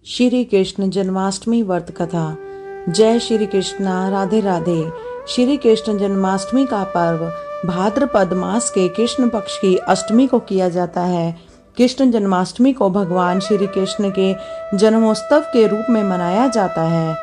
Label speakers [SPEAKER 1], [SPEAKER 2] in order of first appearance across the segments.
[SPEAKER 1] श्री कृष्ण जन्माष्टमी व्रत कथा। जय श्री कृष्णा, राधे राधे। श्री कृष्ण जन्माष्टमी का पर्व भाद्रपद मास के कृष्ण पक्ष की अष्टमी को किया जाता है। कृष्ण जन्माष्टमी को भगवान श्री कृष्ण के जन्मोत्सव के रूप में मनाया जाता है।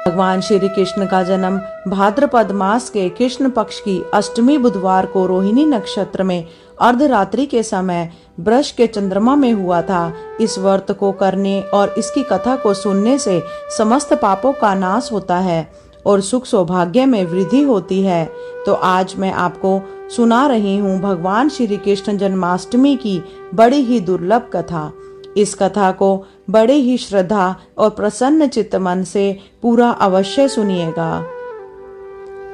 [SPEAKER 1] भगवान श्री कृष्ण का जन्म भाद्रपद मास के कृष्ण पक्ष की अष्टमी बुधवार को रोहिणी नक्षत्र में अर्धरात्रि के समय वृष के चंद्रमा में हुआ था। इस व्रत को करने और इसकी कथा को सुनने से समस्त पापों का नाश होता है और सुख सौभाग्य में वृद्धि होती है। तो आज मैं आपको सुना रही हूँ भगवान श्री कृष्ण जन्माष्टमी की बड़ी ही दुर्लभ कथा। इस कथा को बड़े ही श्रद्धा और प्रसन्न चित्त मन से पूरा अवश्य सुनिएगा।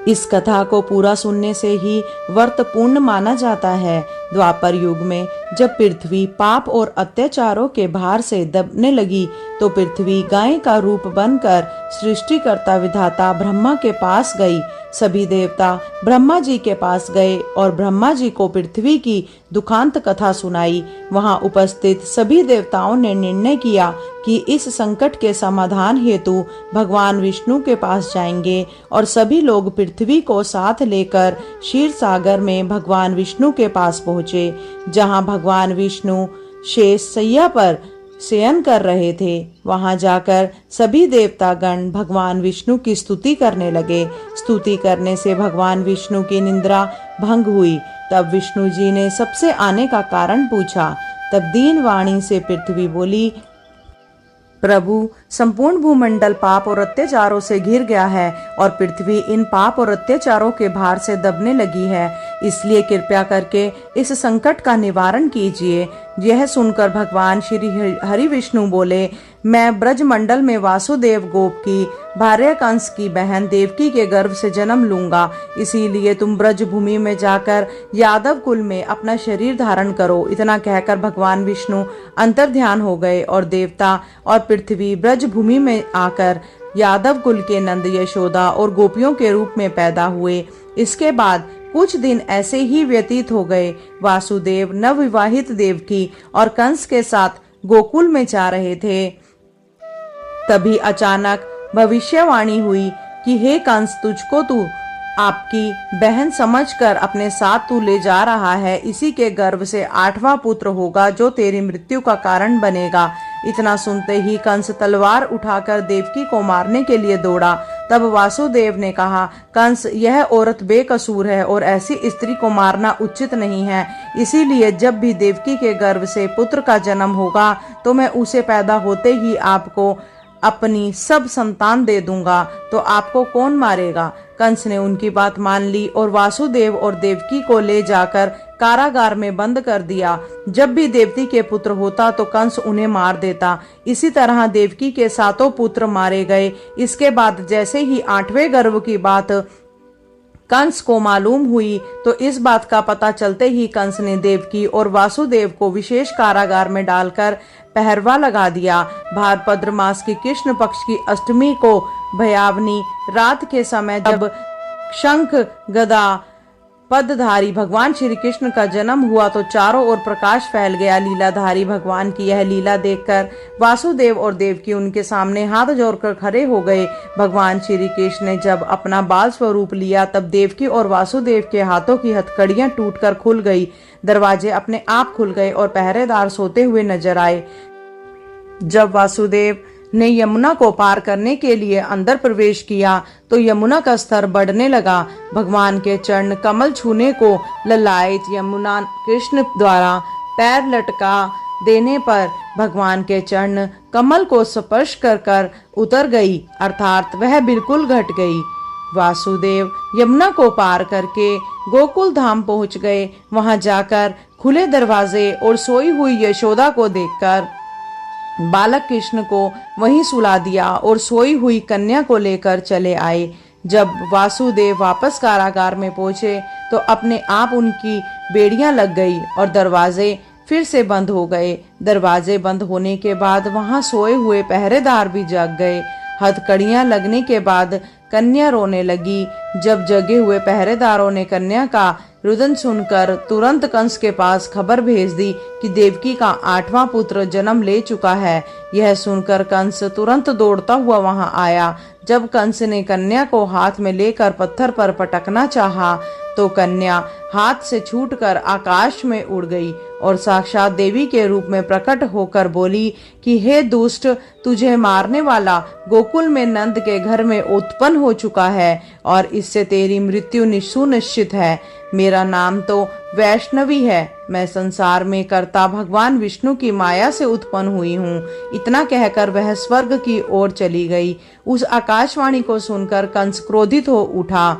[SPEAKER 1] इस कथा को पूरा सुनने से ही व्रत पूर्ण माना जाता है। द्वापर युग में जब पृथ्वी पाप और अत्याचारों के भार से दबने लगी तो पृथ्वी गाय का रूप बनकर सृष्टिकर्ता विधाता ब्रह्मा के पास गई। सभी देवता ब्रह्मा जी के पास गए और ब्रह्मा जी को पृथ्वी की दुखांत कथा सुनाई। वहां उपस्थित सभी देवताओं ने निर्णय किया कि इस संकट के समाधान हेतु भगवान विष्णु के पास जाएंगे और सभी लोग पृथ्वी को साथ लेकर क्षीर सागर में भगवान विष्णु के पास पहुँचे, जहाँ भगवान विष्णु शेष सैया पर शयन कर रहे थे। वहां जाकर सभी देवतागण भगवान विष्णु की स्तुति करने लगे। स्तुति करने से भगवान विष्णु की निंद्रा भंग हुई। तब विष्णु जी ने सबसे आने का कारण पूछा। तब दीन वाणी से पृथ्वी बोली, प्रभु, संपूर्ण भूमंडल पाप और अत्याचारों से घिर गया है और पृथ्वी इन पाप और अत्याचारों के भार से दबने लगी है, इसलिए कृपया करके इस संकट का निवारण कीजिए। यह सुनकर भगवान श्री हरि विष्णु बोले, मैं ब्रजमंडल में वासुदेव गोप की भार्या कंस की बहन देवकी के गर्भ से जन्म लूंगा, इसीलिए तुम ब्रज भूमि में जाकर यादव कुल में अपना शरीर धारण करो। इतना कहकर भगवान विष्णु अंतर्ध्यान हो गए और देवता और पृथ्वी ब्रज भूमि में आकर यादव कुल के नंद यशोदा और गोपियों के रूप में पैदा हुए। इसके बाद कुछ दिन ऐसे ही व्यतीत हो गए। वासुदेव नवविवाहित देवकी और कंस के साथ गोकुल में जा रहे थे। तभी अचानक भविष्यवाणी हुई कि हे कंस, तुझको तू आपकी बहन समझकर अपने साथ तू ले जा रहा है, इसी के गर्भ से 8वां पुत्र होगा जो तेरी मृत्यु का कारण बनेगा। इतना सुनते ही कंस तलवार उठाकर देवकी को मारने के लिए दौड़ा। तब वासुदेव ने कहा, कंस, यह औरत बेकसूर है और ऐसी स्त्री को मारना उचित नहीं है, इसीलिए जब भी देवकी के गर्भ से पुत्र का जन्म होगा तो मैं उसे पैदा होते ही आपको अपनी सब संतान दे दूंगा, तो आपको कौन मारेगा। कंस ने उनकी बात मान ली और वासुदेव और देवकी को ले जाकर कारागार में बंद कर दिया। जब भी देवकी के पुत्र होता तो कंस उन्हें मार देता। इसी तरह देवकी के 7 पुत्र मारे गए। इसके बाद जैसे ही 8वें गर्भ की बात कंस को मालूम हुई तो इस बात का पता चलते ही कंस ने देवकी और वासुदेव को विशेष कारागार में डालकर पहरवा लगा दिया। भाद्रपद मास की कृष्ण पक्ष की अष्टमी को भयावनी रात के समय जब शंख गदा पदधारी भगवान श्री कृष्ण का जन्म हुआ तो चारों ओर प्रकाश फैल गया। लीलाधारी भगवान की यह लीला देखकर वासुदेव और देवकी उनके सामने हाथ जोड़कर खड़े हो गए। भगवान श्री कृष्ण ने जब अपना बाल स्वरूप लिया तब देवकी और वासुदेव के हाथों की हथकड़ियां टूटकर खुल गई। दरवाजे अपने आप खुल गए और पहरेदार सोते हुए नजर आए। जब वासुदेव ने यमुना को पार करने के लिए अंदर प्रवेश किया तो यमुना का स्तर बढ़ने लगा। भगवान के चरण कमल छूने को ललायित यमुना कृष्ण द्वारा पैर लटका देने पर भगवान के चरण कमल को स्पर्श कर उतर गई, अर्थात वह बिल्कुल घट गई। वासुदेव यमुना को पार करके गोकुल धाम पहुंच गए। वहां जाकर खुले दरवाजे और सोई हुई यशोदा को देखकर बालक कृष्ण को वहीं सुला दिया और सोई हुई कन्या को लेकर चले आए। जब वासुदेव वापस कारागार में पहुंचे तो अपने आप उनकी बेड़ियां लग गई और दरवाजे फिर से बंद हो गए। दरवाजे बंद होने के बाद वहां सोए हुए पहरेदार भी जाग गए। हथकड़ियां लगने के बाद कन्या रोने लगी। जब जगे हुए पहरेदारों ने कन्या का रुदन सुनकर तुरंत कंस के पास खबर भेज दी कि देवकी का 8वां पुत्र जन्म ले चुका है। यह सुनकर कंस तुरंत दौड़ता हुआ वहां आया। जब कंस ने कन्या को हाथ में लेकर पत्थर पर पटकना चाहा तो कन्या हाथ से छूटकर आकाश में उड़ गई और साक्षात देवी के रूप में प्रकट होकर बोली कि हे दुष्ट, तुझे मारने वाला गोकुल में नंद के घर में उत्पन्न हो चुका है और इससे तेरी मृत्यु सुनिश्चित है। मेरा नाम तो वैष्णवी है। मैं संसार में कर्ता भगवान विष्णु की माया से उत्पन्न हुई हूँ। इतना कहकर वह स्वर्ग की ओर चली गई। उस आकाशवाणी को सुनकर कंस क्रोधित हो उठा।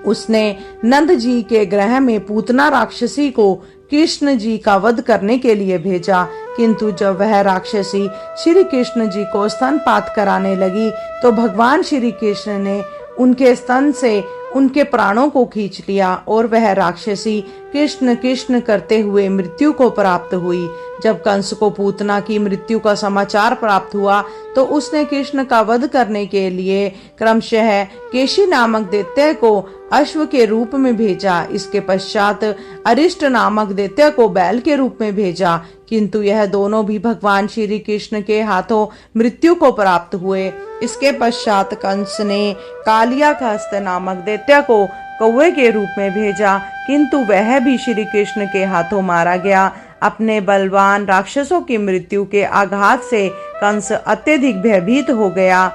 [SPEAKER 1] उसने नंद जी के गृह में पूतना राक्षसी को कृष्ण जी का वध करने के लिए भेजा, किंतु जब वह राक्षसी श्री कृष्ण जी को स्तनपात कराने लगी तो भगवान श्री कृष्ण ने उनके स्तन से उनके प्राणों को खींच लिया और वह राक्षसी कृष्ण कृष्ण करते हुए मृत्यु को प्राप्त हुई। जब कंस को पूतना की मृत्यु का समाचार प्राप्त हुआ तो उसने कृष्ण का वध करने के लिए क्रमशः केशी नामक दैत्य को अश्व के रूप में भेजा। इसके पश्चात अरिष्ट नामक दैत्य को बैल के रूप में भेजा, किंतु यह दोनों भी भगवान श्री कृष्ण के हाथों मृत्यु को प्राप्त हुए। इसके पश्चात कंस ने कालियाकास्त नामक दैत्य को कौवे के रूप में भेजा, किंतु वह भी श्री कृष्ण के हाथों मारा गया। अपने बलवान राक्षसों की मृत्यु के आघात से कंस अत्यधिक भयभीत हो गया।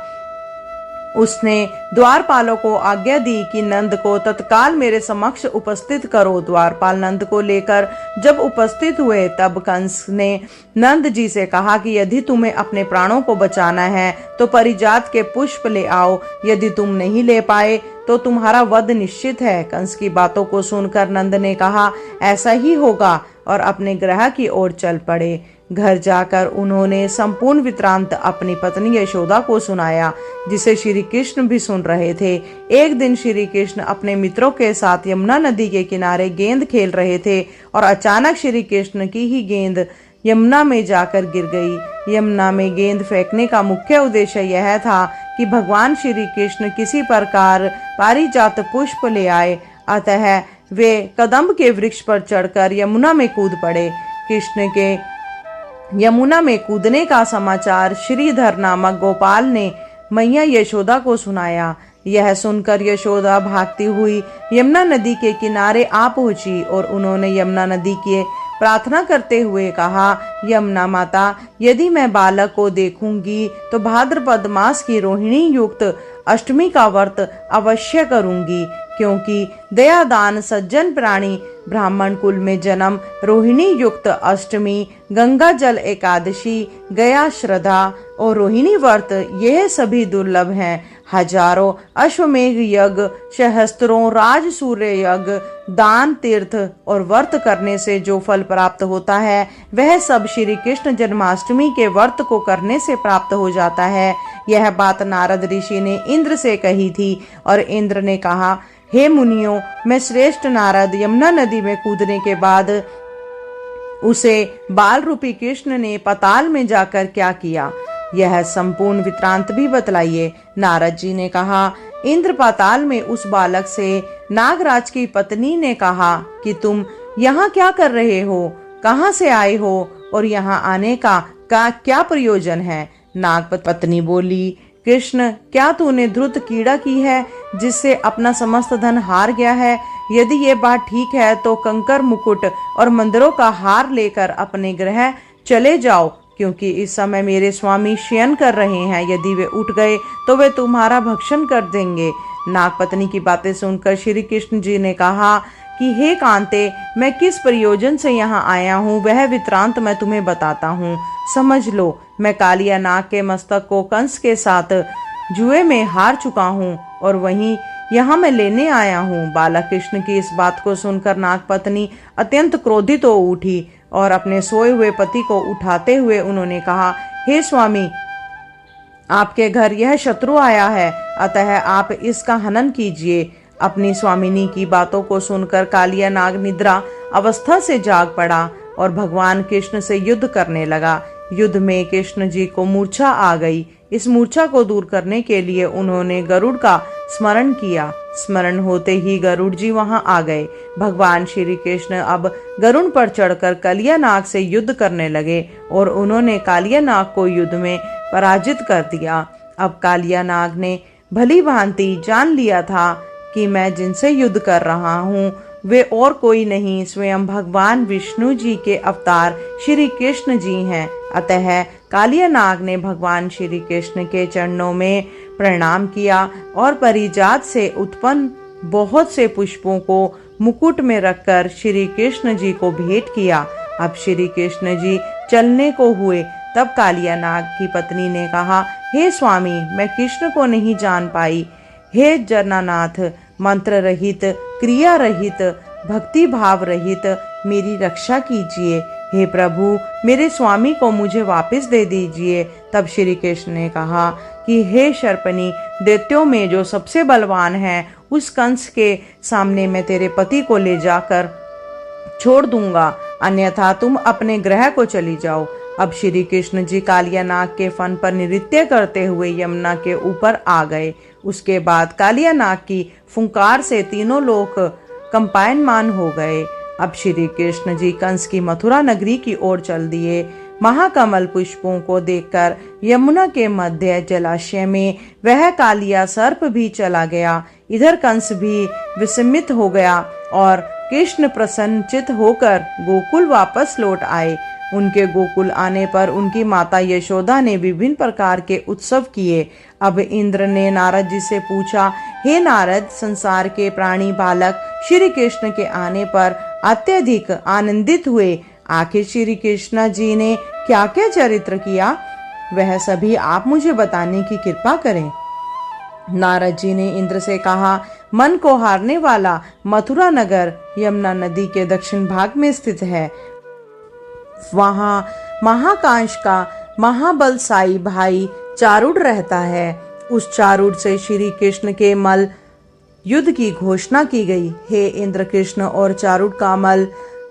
[SPEAKER 1] उसने द्वारपालों को आज्ञा दी कि नंद को तत्काल मेरे समक्ष उपस्थित करो। द्वारपाल नंद को लेकर जब उपस्थित हुए तब कंस ने नंद जी से कहा कि यदि तुम्हें अपने प्राणों को बचाना है तो परिजात के पुष्प ले आओ। यदि तुम नहीं ले पाए तो तुम्हारा वध निश्चित है। कंस की बातों को सुनकर नंद ने कहा ऐसा ही होगा और अपने गृह की ओर चल पड़े। घर जाकर उन्होंने संपूर्ण वृत्तांत अपनी पत्नी यशोदा को सुनाया, जिसे श्री कृष्ण भी सुन रहे थे। एक दिन श्री कृष्ण अपने मित्रों के साथ यमुना नदी के किनारे गेंद खेल रहे थे और अचानक श्री कृष्ण की ही गेंद यमुना में जाकर गिर गई। यमुना में गेंद फेंकने का मुख्य उद्देश्य यह था कि भगवान श्री कृष्ण किसी प्रकार पारिजात पुष्प ले आए, अतः वे कदम्ब के वृक्ष पर चढ़कर यमुना में कूद पड़े। कृष्ण के यमुना में कूदने का समाचार श्रीधर नामक गोपाल ने मैया यशोदा को सुनाया। यह सुनकर यशोदा भागती हुई यमुना नदी के किनारे आ पहुंची और उन्होंने यमुना नदी के प्रार्थना करते हुए कहा, यमुना माता, यदि मैं बालक को देखूंगी तो भाद्रपद मास की रोहिणी युक्त अष्टमी का व्रत अवश्य करूंगी, क्योंकि दयादान सज्जन प्राणी ब्राह्मण कुल में जन्म, रोहिणी युक्त अष्टमी, गंगा जल एकादशी, गया श्रद्धा और रोहिणी व्रत यह सभी दुर्लभ हैं। हजारों अश्वमेघ यज्ञ, सहस्त्रों राजसूर्य यज्ञ, दान, तीर्थ और व्रत करने से जो फल प्राप्त होता है वह सब श्री कृष्ण जन्माष्टमी के व्रत को करने से प्राप्त हो जाता है। यह बात नारद ऋषि ने इंद्र से कही थी और इंद्र ने कहा, हे मुनियों, मैं श्रेष्ठ नारद यमुना नदी में कूदने के बाद उसे बाल रूपी कृष्ण ने पाताल में जाकर क्या किया, यह संपूर्ण वृत्तांत भी बतलाइए। नारद जी ने कहा, इंद्र पाताल में उस बालक से नागराज की पत्नी ने कहा कि तुम यहाँ क्या कर रहे हो, कहाँ से आए हो और यहाँ आने का क्या प्रयोजन है। नाग पत्नी बोली, कृष्ण, क्या तूने धृत कीड़ा की है जिससे अपना समस्त धन हार गया है? यदि ये बात ठीक है तो कंकर, मुकुट और मंदिरों का हार लेकर अपने गृह चले जाओ, क्योंकि इस समय मेरे स्वामी शयन कर रहे हैं। यदि वे उठ गए तो वे तुम्हारा भक्षण कर देंगे। नागपत्नी की बातें सुनकर श्री कृष्ण जी ने कहा कि हे कांते, मैं किस प्रयोजन से यहाँ आया हूँ वह वृत्तांत मैं तुम्हें बताता हूँ, समझ लो। मैं कालिया नाग के मस्तक को कंस के साथ जुए में हार चुका हूँ और वहीं यहाँ मैं लेने आया हूँ। बालक कृष्ण की इस बात को सुनकर नागपत्नी अत्यंत क्रोधित हो उठी और अपने सोए हुए पति को उठाते हुए उन्होंने कहा, हे स्वामी, आपके घर यह शत्रु आया है, अतः आप इसका हनन कीजिए। अपनी स्वामिनी की बातों को सुनकर कालिया नाग निद्रा अवस्था से जाग पड़ा और भगवान कृष्ण से युद्ध करने लगा। युद्ध में कृष्ण जी को मूर्छा आ गई। इस मूर्छा को दूर करने के लिए उन्होंने गरुड़ का स्मरण किया। स्मरण होते ही गरुड़ जी वहां आ गए। भगवान श्री कृष्ण अब गरुड़ पर चढ़कर कालिया नाग से युद्ध करने लगे और उन्होंने कालिया नाग को युद्ध में पराजित कर दिया। अब कालिया नाग ने भली भांति जान लिया था कि मैं जिनसे युद्ध कर रहा हूँ वे और कोई नहीं, स्वयं भगवान विष्णु जी के अवतार श्री कृष्ण जी हैं। अतः कालिया नाग ने भगवान श्री कृष्ण के चरणों में प्रणाम किया और परिजात से उत्पन्न बहुत से पुष्पों को मुकुट में रखकर श्री कृष्ण जी को भेंट किया। अब श्री कृष्ण जी चलने को हुए, तब कालिया नाग की पत्नी ने कहा, हे स्वामी, मैं कृष्ण को नहीं जान पाई। हे जनानाथ, मंत्र रहित, क्रिया रहित, भक्ति भाव रहित मेरी रक्षा कीजिए। हे प्रभु, मेरे स्वामी को मुझे वापस दे दीजिए। तब श्री कृष्ण ने कहा कि हे शर्पणी, दैत्यों में जो सबसे बलवान है उस कंस के सामने मैं तेरे पति को ले जाकर छोड़ दूंगा, अन्यथा तुम अपने ग्रह को चली जाओ। अब श्री कृष्ण जी कालिया नाग के फन पर नृत्य करते हुए यमुना के ऊपर आ गए। उसके बाद कालिया नाग की फुंकार से तीनों लोग कंपायनमान हो गए। अब श्री कृष्ण जी कंस की मथुरा नगरी की ओर चल दिए। महाकमल पुष्पों को देखकर यमुना के मध्य जलाशय में वह कालिया सर्प भी चला गया। इधर कंस भी विस्मित हो गया और कृष्ण प्रसन्नचित होकर गोकुल वापस लौट आए। उनके गोकुल आने पर उनकी माता यशोदा ने विभिन्न प्रकार के उत्सव किए। अब इंद्र ने नारद जी से पूछा, हे नारद, संसार के प्राणी बालक श्री कृष्ण के आने पर अत्यधिक आनंदित हुए। आखिर श्री कृष्ण जी ने क्या क्या चरित्र किया, वह सभी आप मुझे बताने की कृपा करें। नारद जी ने इंद्र से कहा, मन को हारने वाला मथुरा नगर यमुना नदी के दक्षिण भाग में स्थित है। वहां महाकांश का महाबलशाली भाई चारुड़ रहता है। उस चारुड़ से श्री कृष्ण के मल युद्ध की घोषणा की गई। हे इंद्र, कृष्ण और चारुड़ का मल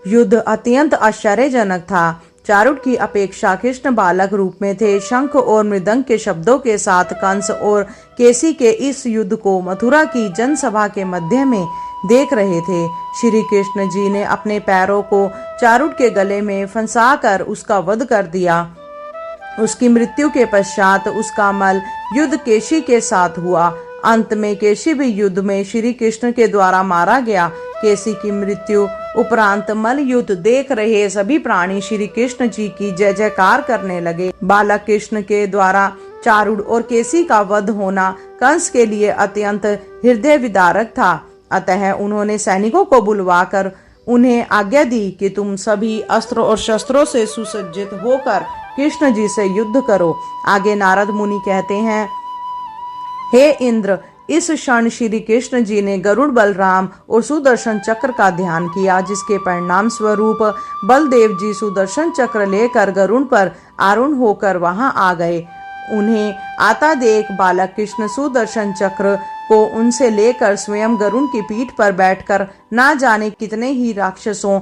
[SPEAKER 1] युद्ध अत्यंत आश्चर्यजनक था। चारुड़ की अपेक्षा कृष्ण बालक रूप में थे। शंख और मृदंग के शब्दों के साथ कंस और केसी के इस युद्ध को मथुरा की जनसभा के मध्य में देख रहे थे। श्री कृष्ण जी ने अपने पैरों को चारुड़ के गले में फंसाकर उसका वध कर दिया। उसकी मृत्यु के पश्चात उसका मल युद्ध केशी के साथ हुआ। अंत में केशी भी युद्ध में श्री कृष्ण के द्वारा मारा गया। केसी की मृत्यु उपरांत मल युद्ध देख रहे सभी प्राणी श्री कृष्ण जी की जय जयकार करने लगे। बालक कृष्ण के द्वारा चारुड़ और केसी का वध होना कंस के लिए अत्यंत हृदय विदारक था। अतः उन्होंने सैनिकों को बुलवाकर उन्हें आज्ञा दी कि तुम सभी अस्त्र और शस्त्रों से सुसज्जित होकर कृष्ण जी से युद्ध करो। आगे नारद मुनि कहते हैं, हे इंद्र, इस क्षण श्री कृष्ण जी ने गरुड़, बलराम और सुदर्शन चक्र का ध्यान किया, जिसके परिणाम स्वरूप बलदेव जी सुदर्शन चक्र लेकर गरुड़ पर आरूढ़ होकर वहां आ गए। उन्हें आता देख बालक कृष्ण सुदर्शन चक्र को उनसे लेकर स्वयं गरुड़ की पीठ पर बैठकर ना जाने कितने ही राक्षसों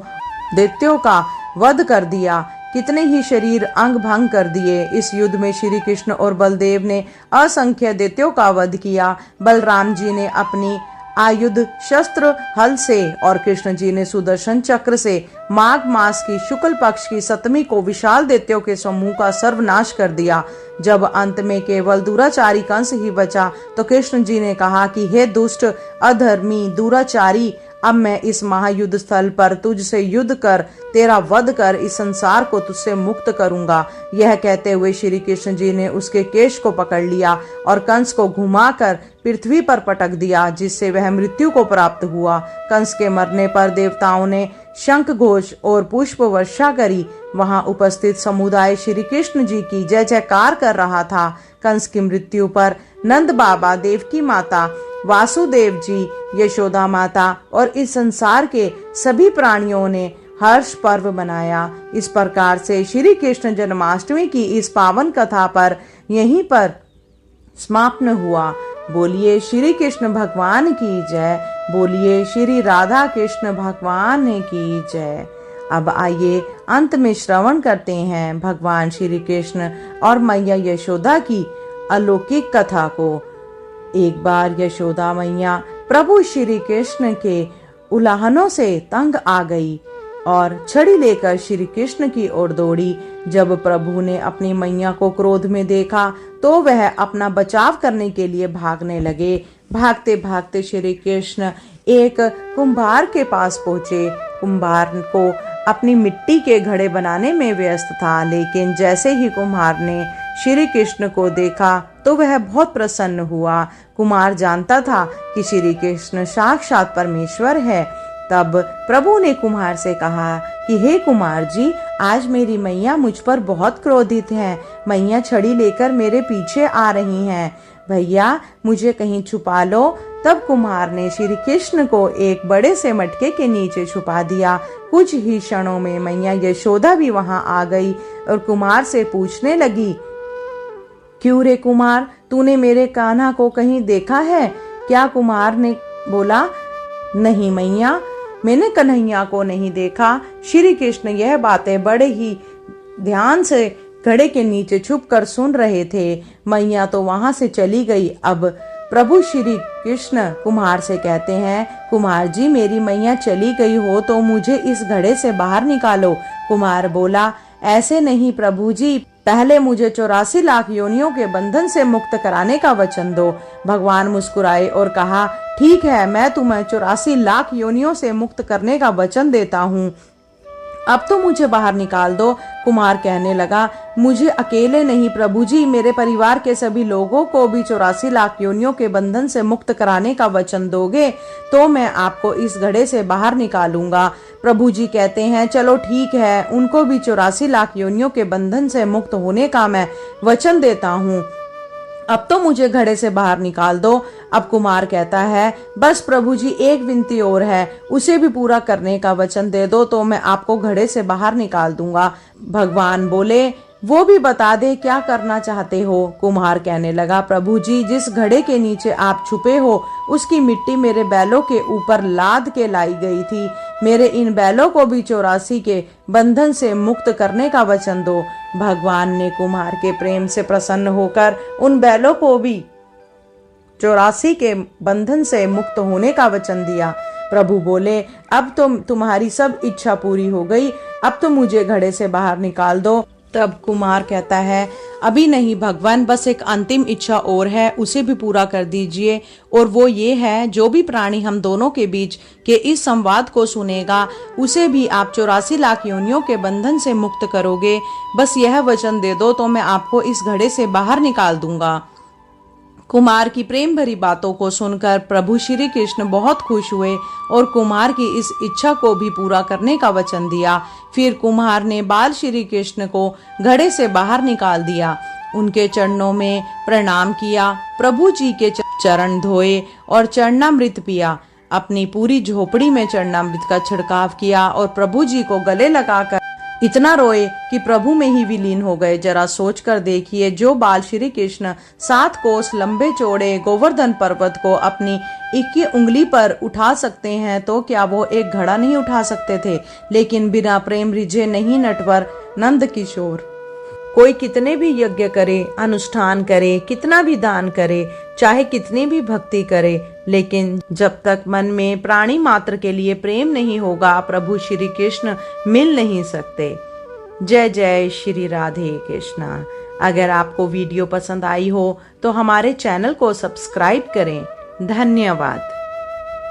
[SPEAKER 1] दैत्यों का वध कर दिया, कितने ही शरीर अंग भंग कर दिए। इस युद्ध में श्री कृष्ण और बलदेव ने असंख्य दैत्यों का वध किया। बलराम जी ने अपनी आयुध शस्त्र हल से और कृष्ण जी ने सुदर्शन चक्र से माघ मास की शुक्ल पक्ष की सप्तमी को विशाल दैत्यों के समूह का सर्वनाश कर दिया। जब अंत में केवल दुराचारी कंस ही बचा तो कृष्ण जी ने कहा कि हे दुष्ट, अधर्मी, दुराचारी, अब मैं इस महायुद्ध स्थल पर तुझसे युद्ध कर तेरा वध कर इस संसार को तुझसे मुक्त करूंगा। यह कहते हुए श्री कृष्ण जी ने उसके केश को पकड़ लिया और कंस को घुमाकर पृथ्वी पर पटक दिया, जिससे वह मृत्यु को प्राप्त हुआ। कंस के मरने पर देवताओं ने शंख घोष और पुष्प वर्षा करी। वहां उपस्थित समुदाय श्री कृष्ण जी की जय जयकार कर रहा था। कंस की मृत्यु पर नंद बाबा, देवकी माता, वासुदेव जी, यशोदा माता और इस संसार के सभी प्राणियों ने हर्ष पर्व मनाया। इस प्रकार से श्री कृष्ण जन्माष्टमी की इस पावन कथा पर यहीं पर समाप्त हुआ। बोलिए श्री कृष्ण भगवान की जय। बोलिए श्री राधा कृष्ण भगवान की जय। अब आइए अंत में श्रवण करते हैं भगवान श्री कृष्ण और मैया यशोदा की अलौकिक कथा को। एक बार यशोदा मैया प्रभु श्री कृष्ण के उल्लाहनों से तंग आ गई और छड़ी लेकर श्री कृष्ण की ओर दौड़ी। जब प्रभु ने अपनी मैया को क्रोध में देखा तो वह अपना बचाव करने के लिए भागने लगे। भागते भागते श्री कृष्ण एक कुम्हार के पास पहुंचे। कुम्हार को अपनी मिट्टी के घड़े बनाने में व्यस्त था, लेकिन जैसे ही कुम्हार ने श्री कृष्ण को देखा तो वह बहुत प्रसन्न हुआ। कुम्हार जानता था कि श्री कृष्ण साक्षात परमेश्वर है। तब प्रभु ने कुम्हार से कहा कि हे कुम्हार जी, आज मेरी मैया मुझ पर बहुत क्रोधित है। मैया छड़ी लेकर मेरे पीछे आ रही हैं। भैया मुझे कहीं छुपा लो। तब कुम्हार ने श्री कृष्ण को एक बड़े से मटके के नीचे छुपा दिया। कुछ ही क्षणों में मैया यशोदा भी वहां आ गई और कुम्हार से पूछने लगी, क्यों रे कुमार, तूने मेरे कान्हा को कहीं देखा है क्या? कुमार ने बोला, नहीं मैया, मैंने कन्हैया को नहीं देखा। श्री कृष्ण यह बातें बड़े ही ध्यान से घड़े के नीचे छुपकर सुन रहे थे। मैया तो वहां से चली गई। अब प्रभु श्री कृष्ण कुम्हार से कहते हैं, कुम्हार जी, मेरी मैया चली गई हो तो मुझे इस घड़े से बाहर निकालो। कुम्हार बोला, ऐसे नहीं प्रभु जी, पहले मुझे 84 लाख योनियों के बंधन से मुक्त कराने का वचन दो। भगवान मुस्कुराए और कहा, ठीक है, मैं तुम्हें 84 लाख योनियों से मुक्त करने का वचन देता हूँ। अब तो मुझे बाहर निकाल दो। कुमार कहने लगा, मुझे अकेले नहीं प्रभु जी, मेरे परिवार के सभी लोगों को भी 84 लाख योनियों के बंधन से मुक्त कराने का वचन दोगे तो मैं आपको इस घड़े से बाहर निकालूंगा। प्रभु जी कहते हैं, चलो ठीक है, उनको भी 84 लाख योनियों के बंधन से मुक्त होने का मैं वचन देता हूँ। अब तो मुझे घड़े से बाहर निकाल दो। अब कुमार कहता है, बस प्रभु जी, एक विनती और है, उसे भी पूरा करने का वचन दे दो तो मैं आपको घड़े से बाहर निकाल दूंगा। भगवान बोले, वो भी बता दे क्या करना चाहते हो। कुम्हार कहने लगा, प्रभु जी, जिस घड़े के नीचे आप छुपे हो उसकी मिट्टी मेरे बैलों के ऊपर लाद के लाई गई थी। मेरे इन बैलों को भी 84 के बंधन से मुक्त करने का वचन दो। भगवान ने कुम्हार के प्रेम से प्रसन्न होकर उन बैलों को भी 84 के बंधन से मुक्त होने का वचन दिया। प्रभु बोले, अब तो तुम्हारी सब इच्छा पूरी हो गई, अब तो मुझे घड़े से बाहर निकाल दो। तब कुमार कहता है, अभी नहीं भगवान, बस एक अंतिम इच्छा और है, उसे भी पूरा कर दीजिए। और वो ये है, जो भी प्राणी हम दोनों के बीच के इस संवाद को सुनेगा उसे भी आप 84 लाख योनियों के बंधन से मुक्त करोगे। बस यह वचन दे दो तो मैं आपको इस घड़े से बाहर निकाल दूंगा। कुमार की प्रेम भरी बातों को सुनकर प्रभु श्री कृष्ण बहुत खुश हुए और कुमार की इस इच्छा को भी पूरा करने का वचन दिया। फिर कुम्हार ने बाल श्री कृष्ण को घड़े से बाहर निकाल दिया, उनके चरणों में प्रणाम किया, प्रभु जी के चरण धोए और चरणामृत पिया। अपनी पूरी झोपड़ी में चरणामृत का छिड़काव किया और प्रभु जी को गले लगाकर इतना रोए कि प्रभु में ही विलीन हो गए। जरा सोच कर देखिए, जो बाल श्री कृष्ण 7 कोस लंबे चौड़े गोवर्धन पर्वत को अपनी 21 उंगली पर उठा सकते हैं तो क्या वो एक घड़ा नहीं उठा सकते थे? लेकिन बिना प्रेम रिझे नहीं नटवर नंद किशोर। कोई कितने भी यज्ञ करे, अनुष्ठान करे, कितना भी दान करे, चाहे कितनी भी भक्ति करे, लेकिन जब तक मन में प्राणी मात्र के लिए प्रेम नहीं होगा, प्रभु श्री कृष्ण मिल नहीं सकते। जय जय श्री राधे कृष्णा। अगर आपको वीडियो पसंद आई हो तो हमारे चैनल को सब्सक्राइब करें। धन्यवाद।